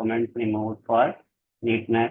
comments removed for neatness،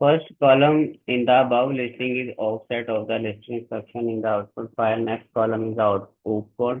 First column in the above listing is offset of the listing instruction in the output file. Next column is the output code.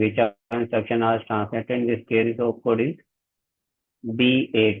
which are instruction are translated in this case of code is B8۔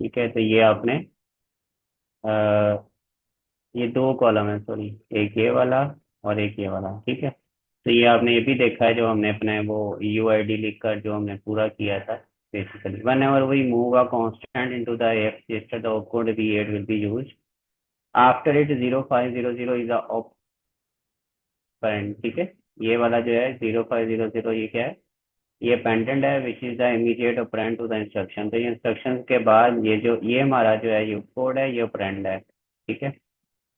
ठीक है, तो ये आपने ये दो column है, sorry, एक ये वाला और एक ये वाला, ठीक है। तो ये आपने ये भी देखा है, जो हमने अपने वो UID लिख कर जो हमने पूरा किया था। Basically whenever we move a constant into the x register the opcode V8 will be used after it 0500 is a operand, ठीक है। ये वाला जो है 0500, ये क्या है, ये पेंडेंट है which is the immediate operand to the instruction. तो ये इंस्ट्रक्शन के बाद ये जो ये हमारा जो है ये कोड है, ये ऑपरेंड है, ठीक है।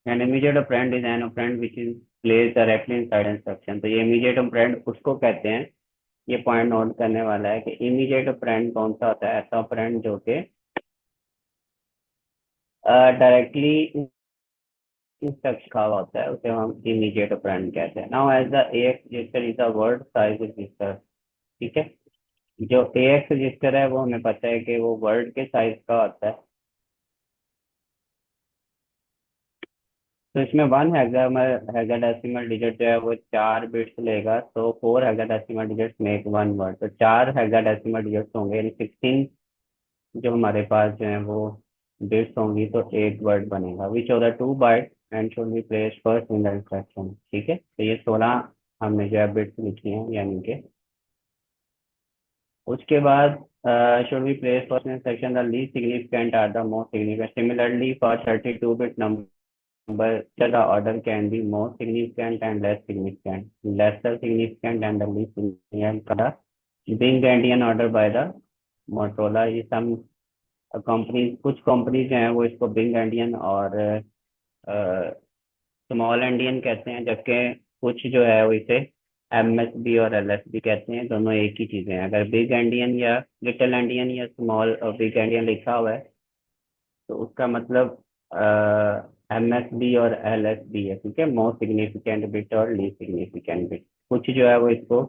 And immediate operand is an operand which is place directly inside instruction. तो ये इमीडिएट ऑपरेंड उसको कहते हैं, ये पॉइंट नोट करने वाला है कि इमीडिएट ऑपरेंड कौन सा होता है, ऐसा ऑपरेंड जो कि डायरेक्टली इंस्ट्रक्शन का होता है, उसे हम इमीडिएट ऑपरेंड कहते हैं। Now as the AX register is the word size register, ठीक है। जो AX रजिस्टर है वो हमें पता है कि वो वर्ड के साइज का होता है। तो इसमें वन हेक्साडेसिमल डिजिट जो है वो 4 बिट्स लेगा, तो 4 hexadecimal digits make one word. तो 4 हेक्साडेसिमल डिजिट्स होंगे, यानी 16 जो हमारे पास जो है वो बिट्स होंगी, तो एक वर्ड बनेगा। Which of the 2 byte and should be placed first in the instruction, ठीक है। तो ये 16 हमने जो है बिट्स लिखी हैं, यानी कि उसके बाद should be place first in instruction the least significant are the most significant. Similarly for 32 bit number, the order can be more significant and less significant. Lesser significant and the least significant the Bing Endian order by the Motorola। ये some companies, कुछ companies जो हैं वो इसको Bing endian और small endian कहते हैं, जबकि कुछ जो है वो इसे MSB और LSB कहते हैं। दोनों एक ही चीज़ें हैं। अगर बिग एंडियन या लिटिल एंडियन या स्मॉल और बिग एंडियन लिखा हुआ है तो उसका मतलब MSB और LSB है, ठीक है। मोस्ट सिग्निफिकेंट बिट और लीस्ट सिग्निफिकेंट बिट। कुछ जो है वो इसको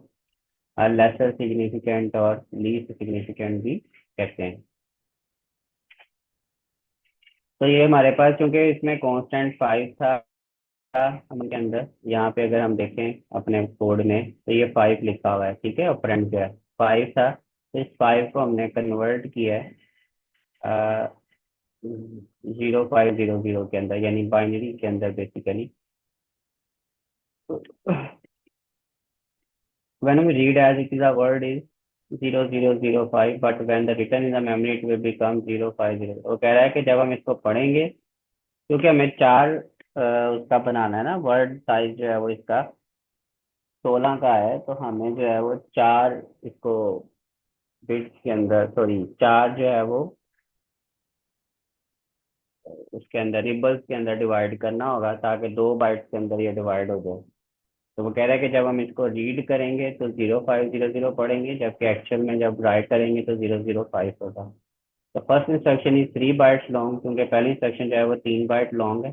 लेसर सिग्निफिकेंट और लीस्ट सिग्निफिकेंट भी कहते हैं। तो ये हमारे पास, चूंकि इसमें कांस्टेंट 5 था हम के अंदर, यहाँ पे अगर हम देखें अपने कोड में तो ये 5 लिखा हुआ है, ठीक है। ऑपरेंड जो है 5 था, तो इस 5 को हमने कन्वर्ट किया है 0500 के अंदर, यानी बाइनरी के अंदर basically. when we read as it is, a word is 0005, but when the written in the memory it will become 050। वो कह रहा है कि जब हम इसको पढ़ेंगे, क्योंकि हमें 4 उसका बनाना है ना, वर्ड साइज जो है वो इसका 16 का है, तो हमें जो है वो 4 इसको बिट्स के अंदर, सॉरी 4 जो है वो उसके अंदर रिबल्स के अंदर डिवाइड करना होगा, ताकि 2 बाइट्स के अंदर ये डिवाइड हो जाए। तो वो कह रहा है कि जब हम इसको रीड करेंगे तो 0500 पढ़ेंगे, जबकि एक्चुअल में जब राइट करेंगे तो 005 होगा। तो first instruction is 3 bytes long, क्योंकि पहली इंस्ट्रक्शन जो है वो 3 बाइट लॉन्ग है।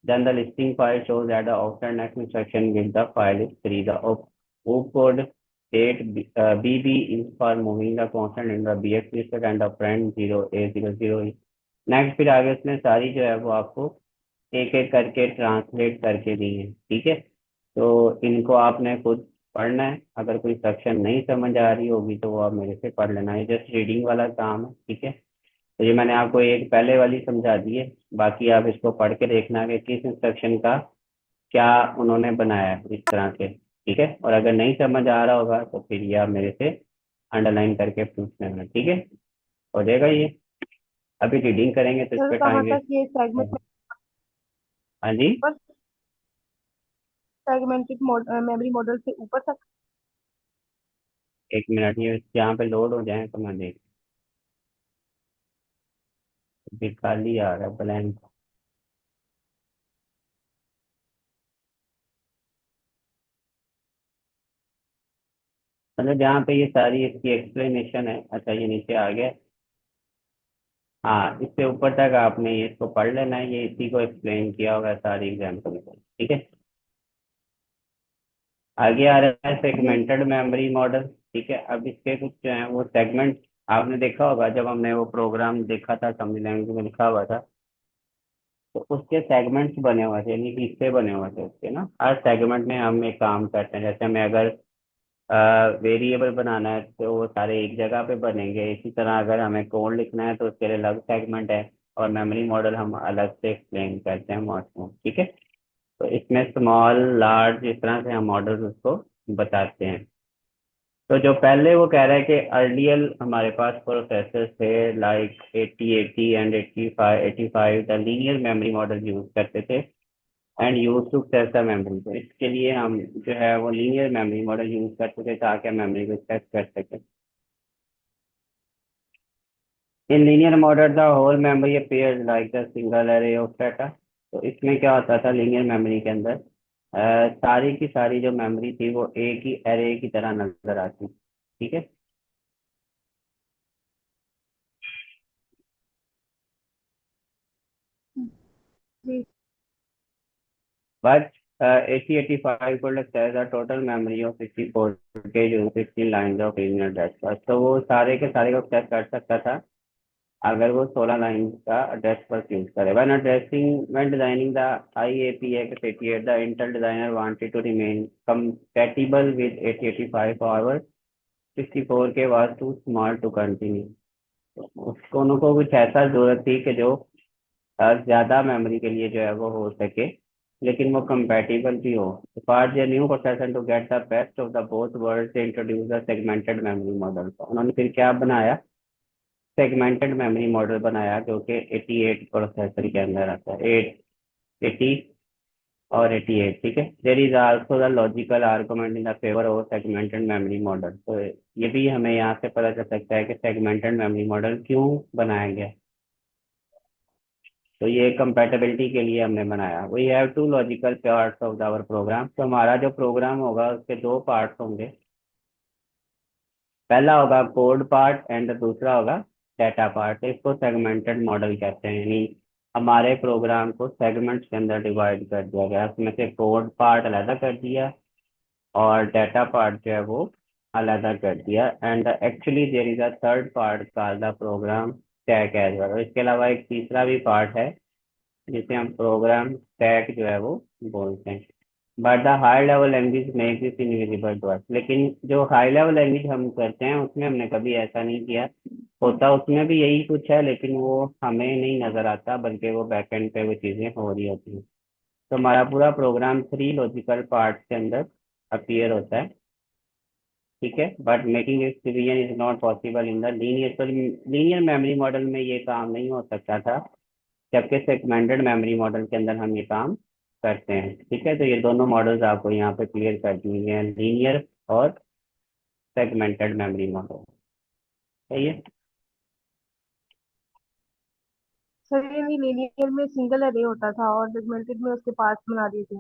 Then the listing file shows that the after next instruction with the file is 3। The op code state BB is for moving the constant in the BX register and the friend 0A00 is। Next फिर आगे उसने सारी जो है वो आपको एक एक करके ट्रांसलेट करके दी है, ठीक है। तो इनको आपने खुद पढ़ना है। अगर कोई सेक्शन नहीं समझ आ रही होगी तो वो आप मेरे से पढ़ लेना, ये जस्ट रीडिंग वाला काम है, ठीक है। तो ये मैंने आपको एक पहले वाली समझा दी है, बाकी आप इसको पढ़ के देखना कि किस इंस्ट्रक्शन का क्या उन्होंने बनाया है इस तरह से, ठीक है। और अगर नहीं समझ आ रहा होगा तो फिर ये आप मेरे से अंडरलाइन करके पूछ लेना, ठीक है। हो जाएगा ये। अभी रीडिंग करेंगे तो इस सर पर कहाँ टाइम तक वेस्ट। ये सेगमेंट हाँ जी, ऊपर, सेगमेंटेड मेमोरी मॉडल से ऊपर तक? 1 मिनट, ये यहाँ पे लोड हो जाए तो मैं देख, अभी खाली आ रहा है ब्लैंक। मतलब जहाँ पे ये सारी इसकी एक्सप्लेनेशन है। अच्छा, ये नीचे आ गया। हाँ, इससे ऊपर तक आपने ये इसको पढ़ लेना है, ये इसी को एक्सप्लेन किया होगा सारी एग्जाम्पल को, ठीक है। आगे आ रहा है जी। सेगमेंटेड मेमोरी मॉडल, ठीक है। अब इसके कुछ जो है वो सेगमेंट आपने देखा होगा, जब हमने वो प्रोग्राम देखा था असेंबली लैंग्वेज में लिखा हुआ था, तो उसके सेगमेंट्स बने हुए थे, यानी कि हिस्से बने हुए थे उसके ना। हर सेगमेंट में हम एक काम करते हैं। जैसे हमें अगर वेरिएबल बनाना है तो वो सारे एक जगह पे बनेंगे। इसी तरह अगर हमें कोड लिखना है तो उसके लिए अलग सेगमेंट है, और मेमोरी मॉडल हम अलग से एक्सप्लेन करते हैं मॉडल में, ठीक है। तो इसमें स्मॉल लार्ज इस तरह से हम मॉडल्स उसको बताते हैं। तो जो पहले वो कह रहा है कि अर्लियर हमारे पास प्रोसेसर थे like 8080 and 85 the linear memory model use करते थे and use to access the memory. तो इसके लिए हम जो है वो लीनियर मेमोरी मॉडल यूज करते थे ताकि हम मेमोरी को एक्सेस कर सकें। In linear model the whole memory appeared like the single array of data. तो इसमें क्या होता था लीनियर मेमोरी के अंदर, सारी की सारी जो मेमोरी थी वो एक ही एरे की तरह नजर आती, ठीक है। जी। But 8085 could access a total memory of 64 के जो 16 lines of original address बस। तो वो सारे के सारे को access कर सकता था अगर वो 16 लाइन का एड्रेस बस यूज करे। when designing the IAPX88, the Intel designer wanted to remain compatible with 8085, however 64 के was too small to continue। उसको उनको कुछ ऐसा जरूरत थी कि जो ज्यादा मेमोरी के लिए जो है वो हो सके, लेकिन वो कंपैटिबल भी हो। For the new processor to get the best of the both world से introduce the segmented memory model. उन्होंने फिर क्या बनाया, सेगमेंटेड मेमोरी मॉडल बनाया जो कि 88 प्रोसेसर के अंदर आता है, 80 और 88, ठीक है। There is also the logical argument in the favour of segmented memory model. तो ये भी हमें यहाँ से पता चल सकता है कि सेगमेंटेड मेमोरी मॉडल क्यों बनाया गया। तो ये कंपैटिबिलिटी के लिए हमने बनाया। We have two logical parts of our program. तो हमारा जो प्रोग्राम होगा उसके दो पार्ट्स होंगे, पहला होगा कोड पार्ट एंड दूसरा होगा डाटा पार्ट। इसको सेगमेंटेड मॉडल कहते हैं, यानी हमारे प्रोग्राम को सेगमेंट्स के अंदर डिवाइड कर दिया गया। उसमें से कोड पार्ट अलग कर दिया और डाटा पार्ट जो है वो अलग कर दिया। And actually there is a third part called the program stack as well. इसके अलावा एक तीसरा भी पार्ट है जिसे हम प्रोग्राम स्टैक जो है वो बोलते हैं। But the high level language make this invisible to us. लेकिन जो हाई लेवल लैंग्वेज हम करते हैं उसमें हमने कभी ऐसा नहीं किया। होता उसमें भी यही कुछ है, लेकिन वो हमें नहीं नजर आता, बल्कि वो बैकएंड पे वो चीजें हो रही होती हैं। तो हमारा पूरा प्रोग्राम थ्री लॉजिकल पार्ट के अंदर अपीयर होता है, ठीक है। But making this division is not possible in the linear. तो लीनियर मेमोरी मॉडल में ये काम नहीं हो सकता था, जबकि सेगमेंटेड मेमोरी मॉडल के अंदर हम ये काम करते हैं, ठीक है। तो ये दोनों मॉडल्स आपको यहाँ पे क्लियर कर दिए हैं, लीनियर और सेगमेंटेड मेमोरी मॉडल, सही है। सर ये नहीं, लीनियर में सिंगल अरे होता था और सेगमेंटेड में उसके पार्ट्स बना दिए थे।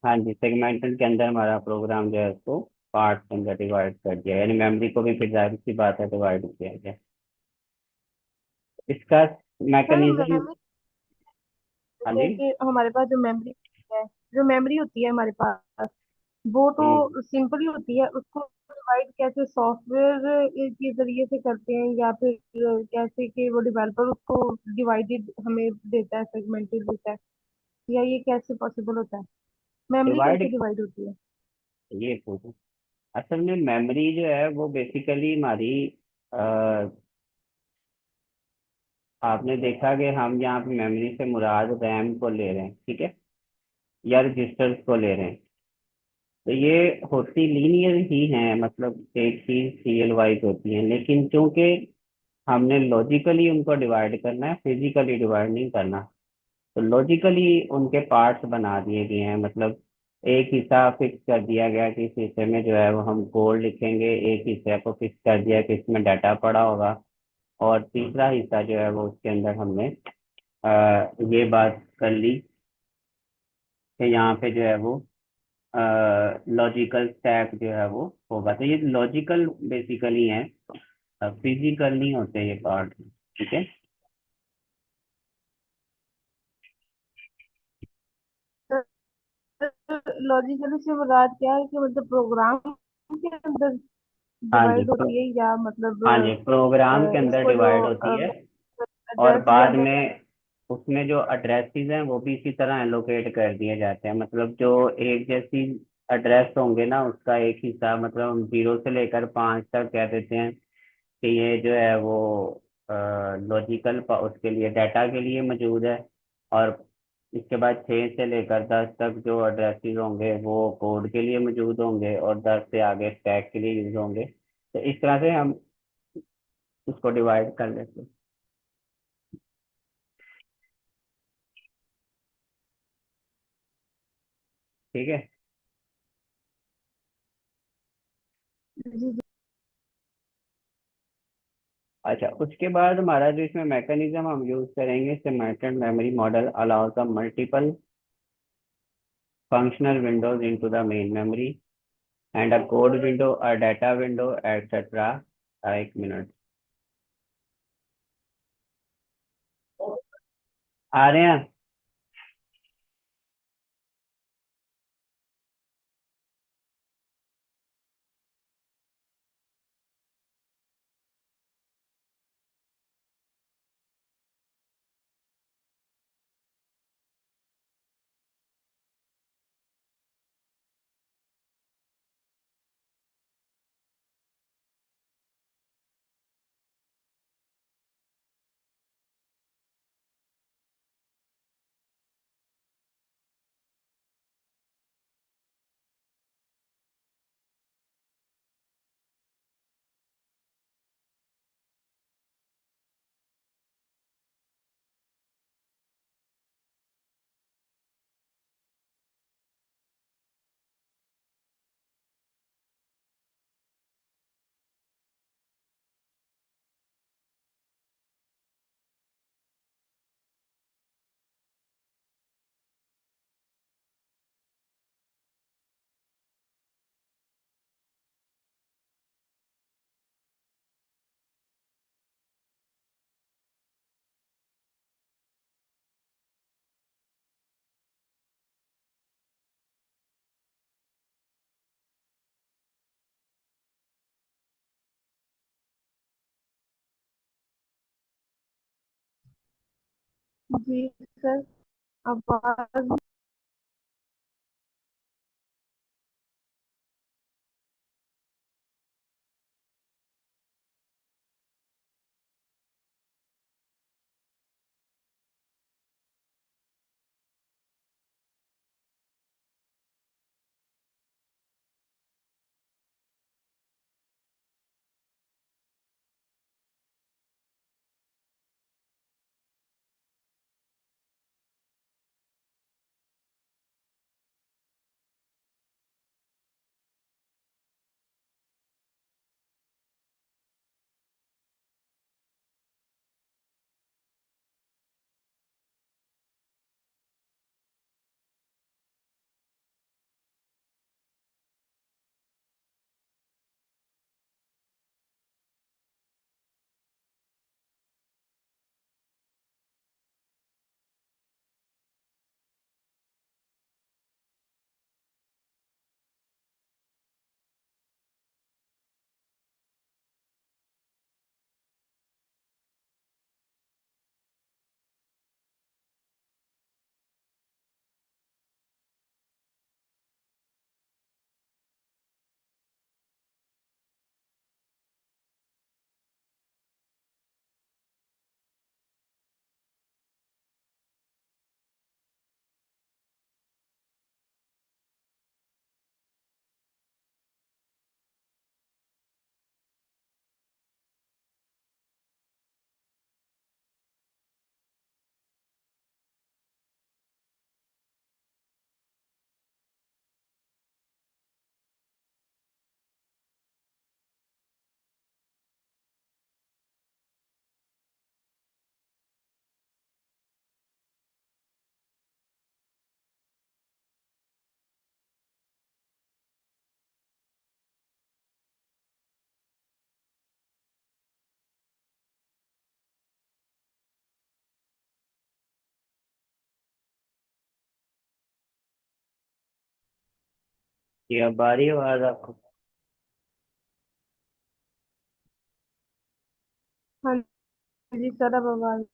हाँ जी, सेगमेंटेड के अंदर हमारा प्रोग्राम जो है उसको पार्ट के अंदर डिवाइड कर दिया, यानी मेमोरी को भी फिर जाहिर सी बात है डिवाइड किया गया। इसका सर मैकेनिज्म। मेमोरी, हाँ जैसे जी। कि हमारे पास जो मेमोरी है, जो मेमोरी होती है हमारे पास, वो हम्म तो सिंपल ही होती है। उसको डिवाइड कैसे सॉफ्टवेयर के जरिए से करते हैं, या फिर कैसे कि वो डेवलपर उसको डिवाइडेड हमें देता है, सेगमेंटेड देता है, या ये कैसे पॉसिबल होता है? मेमोरी कैसे डिवाइड, डिवाइड होती है? ये पूछो। असल में मेमोरी जो है वो बेसिकली हमारी, आपने देखा कि हम यहाँ पे मेमोरी से मुराद रैम को ले रहे हैं, ठीक है, या रजिस्टर्स को ले रहे हैं। तो ये होती लीनियर ही हैं, मतलब एक ही सीरियल वाइज होती हैं, लेकिन चूंकि हमने लॉजिकली उनको डिवाइड करना है, फिजिकली डिवाइड नहीं करना, तो लॉजिकली उनके पार्ट्स बना दिए गए हैं। मतलब एक हिस्सा फिक्स कर दिया गया कि इस हिस्से में जो है वो हम कोड लिखेंगे, एक हिस्से को फिक्स कर दिया कि इसमें डाटा पड़ा होगा, और तीसरा हिस्सा जो है वो उसके अंदर हमने ये बात कर ली कि यहाँ पे जो है वो लॉजिकल स्टैक जो है वो होगा। तो ये लॉजिकल बेसिकली है, फिजिकल नहीं होते ये पार्ट, ठीक है। लॉजिकली से मुराद क्या है कि मतलब प्रोग्राम के अंदर हाँ जी डिवाइड होती है, या मतलब हाँ जी, प्रोग्राम के अंदर इसको जो डिवाइड होती है, और एड्रेस दिया बाद गया है। में उसमें जो एड्रेसेस हैं वो भी इसी तरह एलोकेट कर दिए जाते हैं। मतलब जो एक जैसी एड्रेस होंगे ना, उसका एक हिस्सा, मतलब हम 0 से लेकर 5 तक कह देते हैं कि ये जो है वो लॉजिकल उसके लिए, डाटा के लिए मौजूद है। और इसके बाद 6 से लेकर 10 तक जो एड्रेसेस होंगे वो कोड के लिए मौजूद होंगे, और 10 से आगे स्टैक के लिए यूज होंगे। तो इस तरह से हम उसको डिवाइड कर लेते हैं। ठीक है। जी जी। अच्छा, उसके बाद हमारा जो इसमें मैकेनिज्म हम यूज करेंगे, segmented memory model allows the multiple functional windows into the main memory and a code window, a data window, etc. एक मिनट, आ रहे हैं। जी सर, आवाज। ये अब आ रही है आवाज आपको? हाँ जी सर, अब आवाज।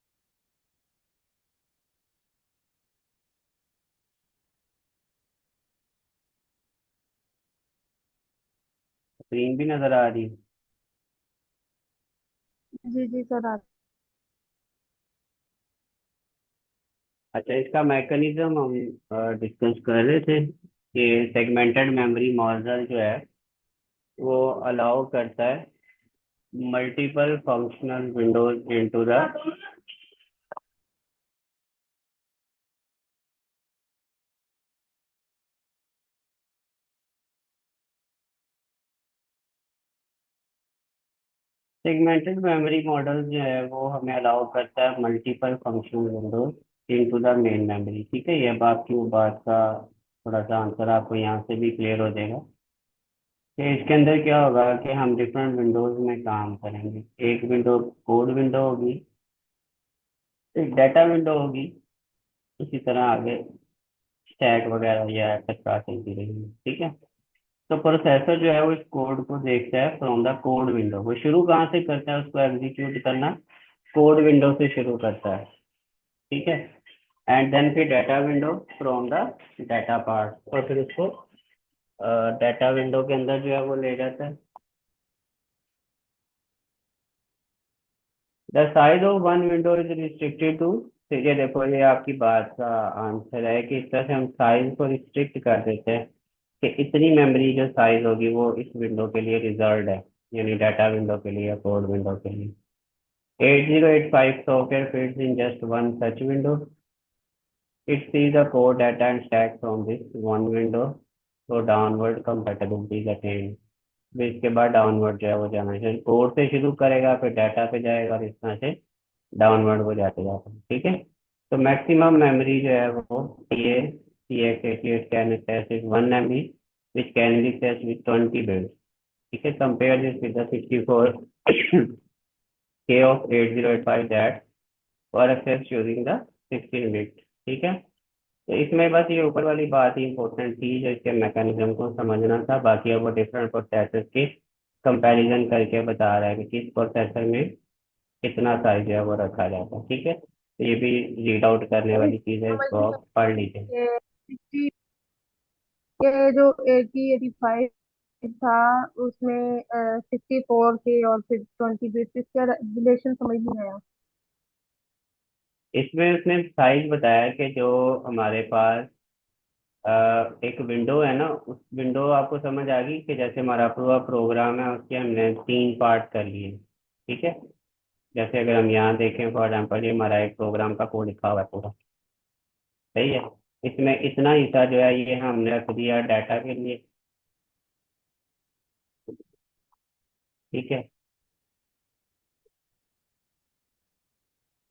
स्क्रीन भी नजर आ रही है? जी जी सर आप। अच्छा, इसका मैकेनिज्म हम डिस्कस कर रहे थे कि सेगमेंटेड मेमोरी मॉडल जो है वो अलाउ करता है multiple functional Windows into the segmented memory model जो है वो हमें अलाउ करता है multiple functional Windows into the main memory. ठीक है, ये अब आपकी वो बात का थोड़ा सा आंसर आपको यहाँ से भी क्लियर हो जाएगा कि इसके अंदर क्या होगा कि हम डिफरेंट विंडोज में काम करेंगे। एक विंडो कोड विंडो होगी, एक डाटा विंडो होगी, इसी तरह आगे स्टैक वगैरह या एक्सेट्रा चलती रहेगी। ठीक है, तो प्रोसेसर जो है वो इस कोड को देखता है फ्रॉम द कोड विंडो। वो शुरू कहाँ से करता है उसको एग्जीक्यूट करना? कोड विंडो से शुरू करता है। ठीक है, एंड देन फिर data window from the data part, और फिर उसको डाटा विंडो के अंदर जो है वो ले जाता है। The size of one window is restricted to, ठीक है, देखो ये आपकी बात का आंसर है कि इस तरह से हम साइज को रिस्ट्रिक्ट कर देते हैं कि इतनी मेमोरी जो साइज होगी वो इस विंडो के लिए रिजर्व्ड है, यानी डाटा विंडो के लिए या कोड विंडो के लिए। 8085 software fits in just one such window. It sees the core data and stack from this one window, so downward compatibility is attained. फिर इसके बाद डाउनवर्ड जो है वो जाना चाहिए, कोड से शुरू करेगा फिर डाटा पे जाएगा और इस तरह से डाउनवर्ड वो जाते जाते हैं। ठीक है, तो मैक्सिमम मेमोरी जो है वो ये CX88 can access 1 MB which can be accessed with 20 bits। ठीक है, compare this with the 64 K of 8085 that for access using the 16 bit। ठीक है, तो इसमें बस ये ऊपर वाली बात ही इम्पोर्टेंट थी जो इसके मैकेनिज्म को समझना था। बाकी अब वो डिफरेंट प्रोसेसर की कंपैरिजन करके बता रहा है कि किस प्रोसेसर में कितना साइज है वो रखा जाता है। ठीक है, तो ये भी रीड आउट करने अभी वाली चीज़ है, समझ इसको नहीं आप पढ़ लीजिए। आया कि 60 ये जो 8085 था उसमें 64 के और फिर 20 बिट इसका रिलेशन समझ नहीं आया। इसमें उसने साइज बताया कि जो हमारे पास एक विंडो है ना, उस विंडो आपको समझ आ गई कि जैसे हमारा पूरा प्रोग्राम है उसके हमने 3 पार्ट कर लिए। ठीक है, जैसे अगर हम यहाँ देखें फॉर एग्जाम्पल, ये हमारा एक प्रोग्राम का कोड लिखा हुआ है पूरा, सही है। इसमें इतना हिस्सा जो है ये हमने रख दिया डाटा के लिए। ठीक है,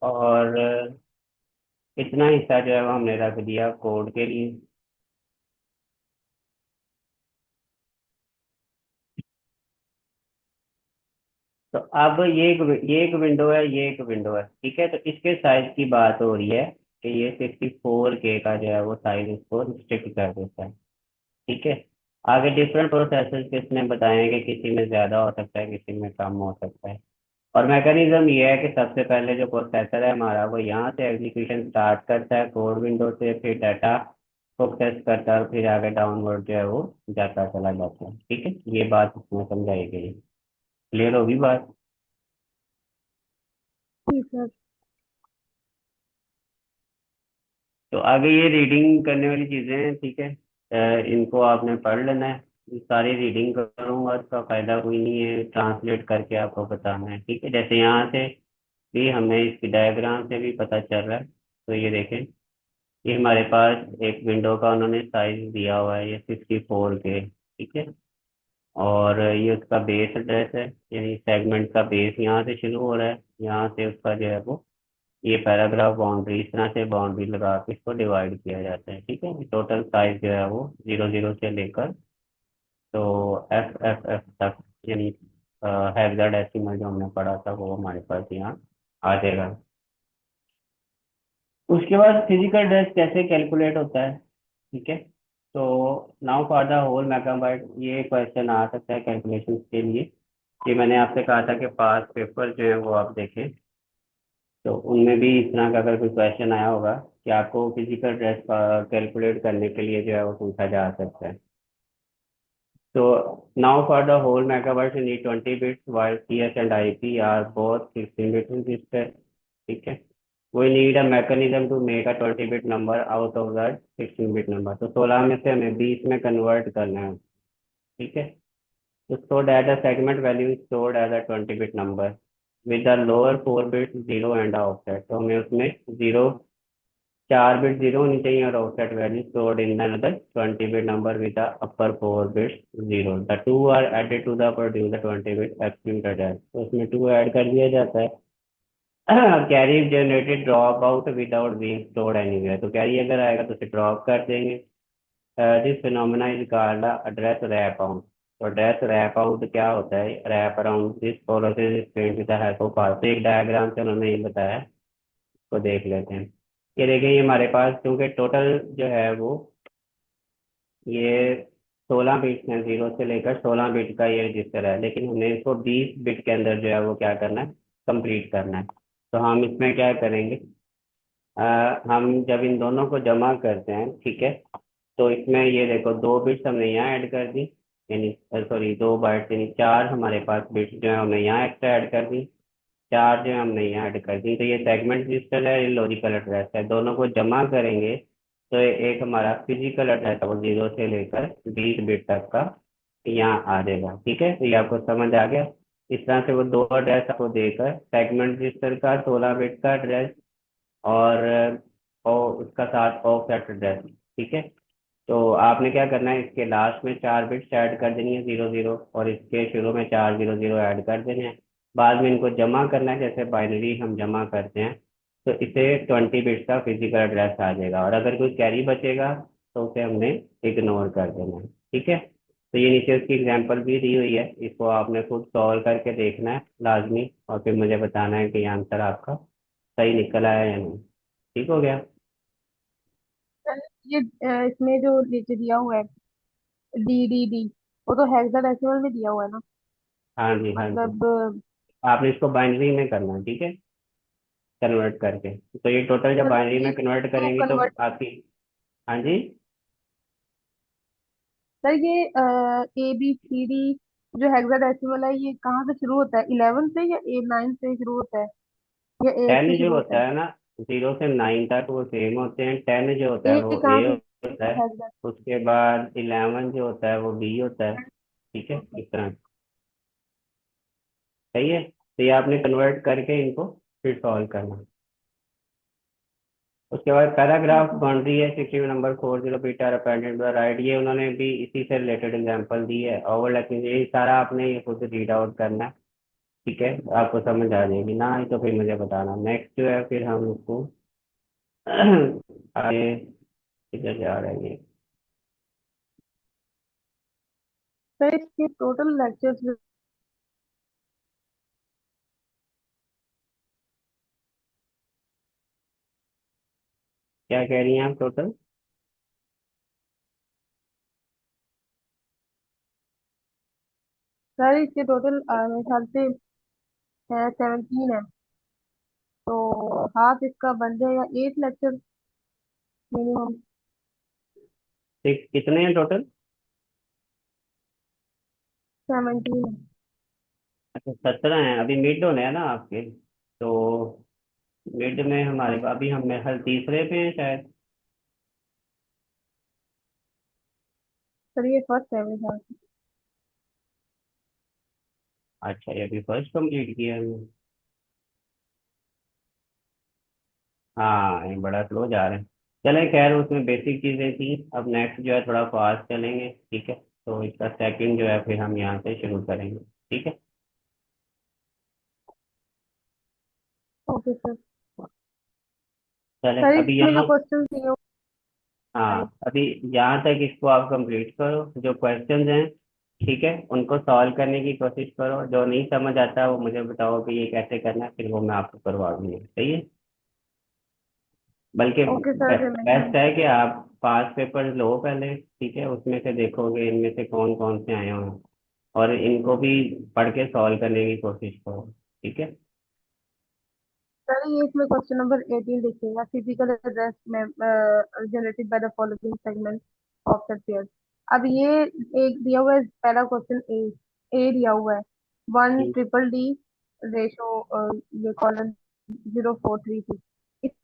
और इतना हिस्सा जो है वो हमने रख दिया कोड के लिए। तो अब ये एक विंडो है, ये एक विंडो है। ठीक है, तो इसके साइज की बात हो रही है कि ये 64K का जो है वो साइज इसको रिस्ट्रिक्ट कर देता है। ठीक है, आगे डिफरेंट प्रोसेसर किसने बताए हैं कि किसी में ज्यादा हो सकता है किसी में कम हो सकता है। और मैकेनिज्म ये है कि सबसे पहले जो प्रोसेसर है हमारा वो यहाँ से एग्जीक्यूशन स्टार्ट करता है कोड विंडो से, फिर डाटा प्रोसेस करता है और फिर आगे डाउनवर्ड जो है वो जाता चला जाता है। ठीक है, ये बात इसमें समझाई गई। क्लियर होगी बात? ठीक है। तो आगे ये रीडिंग करने वाली चीजें हैं। ठीक है, इनको आपने पढ़ लेना है। ये सारी रीडिंग करूंगा इसका फायदा कोई नहीं है, ट्रांसलेट करके आपको बताना है। ठीक है, जैसे यहाँ से भी हमें इसकी डायग्राम से भी पता चल रहा है। तो ये देखें, ये हमारे पास एक विंडो का उन्होंने साइज दिया हुआ है, ये 64K। ठीक है, और ये उसका बेस एड्रेस है, यानी सेगमेंट का बेस यहाँ से शुरू हो रहा है, यहाँ से उसका जो है वो ये पैराग्राफ बाउंड्री, इस तरह से बाउंड्री लगा के इसको डिवाइड किया जाता है। ठीक है, टोटल साइज जो है वो 00 से लेकर तो FFF तक, यानी हेक्साडेसिमल जो हमने पढ़ा था वो हमारे पास यहाँ आ जाएगा। उसके बाद फिजिकल ड्रेस कैसे कैलकुलेट होता है? ठीक है, तो now for the whole megabyte, ये क्वेश्चन आ सकता है कैलकुलेशन के लिए। ये मैंने आपसे कहा था कि पास पेपर जो है वो आप देखें, तो उनमें भी इस तरह का अगर कोई क्वेश्चन आया होगा कि आपको फिजिकल ड्रेस कैलकुलेट करने के लिए जो है वो पूछा जा सकता है। So now for the whole megabyte you need 20 bits while CS and IP are both 16 bit register. ठीक है. We need a mechanism to make a 20 bit number out of that 16 bit number. तो 16 में से हमें 20 में convert करना है. ठीक है. तो so that the segment value is stored as a 20 bit number with the lower 4 bits 0 and a offset. तो हमें उसमें 0 4 bit 0 होनी चाहिए और offset value stored in another 20 bit number with the upper 4 bits 0. The two are added to the produce the 20 bit absolute address. तो उसमें 2 add कर दिया जाता है. Carry generated drop out without being stored anywhere. तो carry अगर आएगा तो उसे ड्रॉप कर देंगे. This phenomena is called address wrap out. तो एड्रेस रैप आउट क्या होता है? Wrap around this process is paint with the help of pass. तो एक डायग्राम से उन्होंने ये बताया, तो देख लेते हैं. ये देखें, ये हमारे पास क्योंकि टोटल जो है वो ये 16 बिट है, 0 से लेकर 16 बिट का ये रजिस्टर है, लेकिन हमने इसको 20 बिट के अंदर जो है वो क्या करना है, कंप्लीट करना है. तो हम इसमें क्या करेंगे, हम जब इन दोनों को जमा करते हैं, ठीक है, तो इसमें ये देखो 2 बिट्स हमने यहाँ ऐड कर दी, यानी सॉरी 2 बाइट्स यानी 4 हमारे पास बिट्स जो है हमने यहाँ एक्स्ट्रा ऐड कर दी, 4 जो है हमने यहाँ ऐड कर दी. तो ये सेगमेंट रजिस्टर है, ये लॉजिकल एड्रेस है. दोनों को जमा करेंगे तो एक हमारा फिजिकल एड्रेस है वो 0 से लेकर 20 बिट तक का यहाँ आ जाएगा. ठीक है, तो ये आपको समझ आ गया. इस तरह से वो दो एड्रेस आपको देकर सेगमेंट रजिस्टर का 16 बिट का एड्रेस और उसका साथ ऑफसेट एड्रेस. ठीक है, तो आपने क्या करना है, इसके लास्ट में 4 बिट्स ऐड कर देनी है 00, और इसके शुरू में 400 ऐड कर देने हैं. बाद में इनको जमा करना है, जैसे बाइनरी हम जमा करते हैं, तो इसे 20 बिट्स का फिजिकल एड्रेस आ जाएगा, और अगर कोई कैरी बचेगा तो उसे हमने इग्नोर कर देना है. ठीक है, तो ये नीचे उसकी एग्जांपल भी दी हुई है, इसको आपने खुद सॉल्व करके देखना है लाजमी, और फिर मुझे बताना है कि आंसर आपका सही निकल आया या नहीं. ठीक हो गया. सर, ये इसमें जो नीचे दिया हुआ है डी डी डी, वो तो हेक्साडेसिमल में दिया हुआ है ना? हाँ जी, हाँ जी. मतलब आपने इसको बाइनरी में करना है, ठीक है, कन्वर्ट करके. तो ये टोटल जब सर बाइनरी ये में कन्वर्ट तो करेंगे तो कन्वर्ट, आपकी. हाँ जी. सर ये ए बी सी डी जो हेक्साडेसिमल है, ये कहाँ से शुरू होता है? 11 से या ए 9 से शुरू होता है या ए 10 से जो शुरू होता होता है? है ना, 0 से 9 तक वो सेम होते हैं. 10 जो होता है ए वो कहाँ ए से होता है. हेक्सा? उसके बाद 11 जो होता है वो बी होता है. ठीक है, इस तरह. सही है, तो ये आपने कन्वर्ट करके इनको फिर सॉल्व करना. उसके बाद पैराग्राफ बाउंड्री है 60 number 40 beta appended by right. ये उन्होंने भी इसी से रिलेटेड एग्जांपल दी है. ओवरलैपिंग ये सारा आपने ये खुद रीड आउट करना है. ठीक है, आपको समझ आ जाएगी ना, तो फिर मुझे बताना. नेक्स्ट जो है फिर हम उसको आगे किधर जा रहे हैं. सर इसके टोटल लेक्चर्स, क्या कह रही हैं आप टोटल? सर इसके टोटल मेरे ख्याल से 17 है, तो हाफ इसका बन जाएगा 8 लेक्चर मिनिमम। कितने हैं टोटल? 17 है। अच्छा, 17 हैं. अभी मिड होने हैं ना आपके, तो मिड में हमारे अभी हम हर तीसरे पे हैं शायद. सर ये फर्स्ट है मेरे ख्याल से। अच्छा, ये अभी फर्स्ट कंप्लीट किया है हमने. हाँ, ये बड़ा स्लो जा रहे हैं. चले खैर, उसमें बेसिक चीज़ें थी. अब नेक्स्ट जो है थोड़ा फास्ट चलेंगे. ठीक है, तो इसका सेकंड जो है फिर हम यहाँ से शुरू करेंगे. ठीक है. Okay sir. चले सर अभी इसमें जो यहाँ. क्वेश्चन दिए हुए हैं, हाँ, अभी यहाँ तक इसको आप कंप्लीट करो, जो क्वेश्चंस हैं. ठीक है, उनको सॉल्व करने की कोशिश करो. जो नहीं समझ आता वो मुझे बताओ कि ये कैसे करना है, फिर वो मैं आपको करवा दूंगा. सही है. बल्कि ओके सर फिर मैं बेस्ट है कि आप पास पेपर लो पहले. ठीक है, उसमें से देखोगे इनमें से कौन कौन से आए हुए हैं, और इनको भी पढ़ के सॉल्व करने की कोशिश करो. ठीक है. सर ये इसमें क्वेश्चन नंबर 18 देखिएगा, फिजिकल एड्रेस में generated by the following segment of the pair. अब ये एक दिया हुआ है, पहला क्वेश्चन ए दिया हुआ है, वन हम्म, ट्रिपल डी रेशो, ये कॉलन 0.433।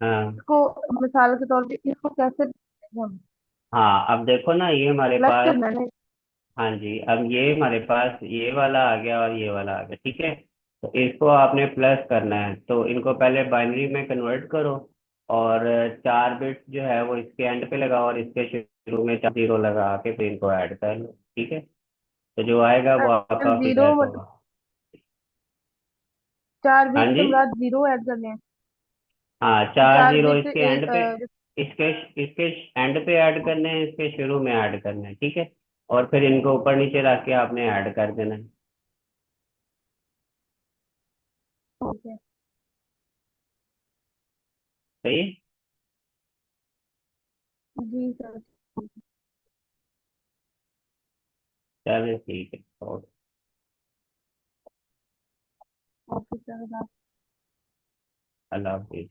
हाँ इसको मिसाल के तौर पे इसको कैसे हम हाँ, अब देखो ना, ये हमारे प्लस पास, करना है ना? हाँ जी, अब ये हमारे पास ये वाला आ गया और ये वाला आ गया, ठीक है। तो इसको आपने प्लस करना है, तो इनको पहले बाइनरी में कन्वर्ट करो, और 4 बिट जो है वो इसके एंड पे लगाओ, और इसके शुरू में 0 लगा के फिर इनको ऐड कर लो, ठीक है। तो जो आएगा वो आपका जीरो फिगर्स मतलब होगा। 4 बिट हाँ से जी, मुराद जीरो ऐड करने हैं? हाँ, 4 0 4 बिट इसके एंड पे, इसके इसके एंड पे ऐड करने हैं, इसके शुरू में ऐड करने हैं, ठीक है। और फिर इनको ऊपर नीचे रख के आपने ऐड कर देना है। ओके। सही है। जी सर। चलिए ठीक है, ओके। Okay sir. अल्लाह हाफिज।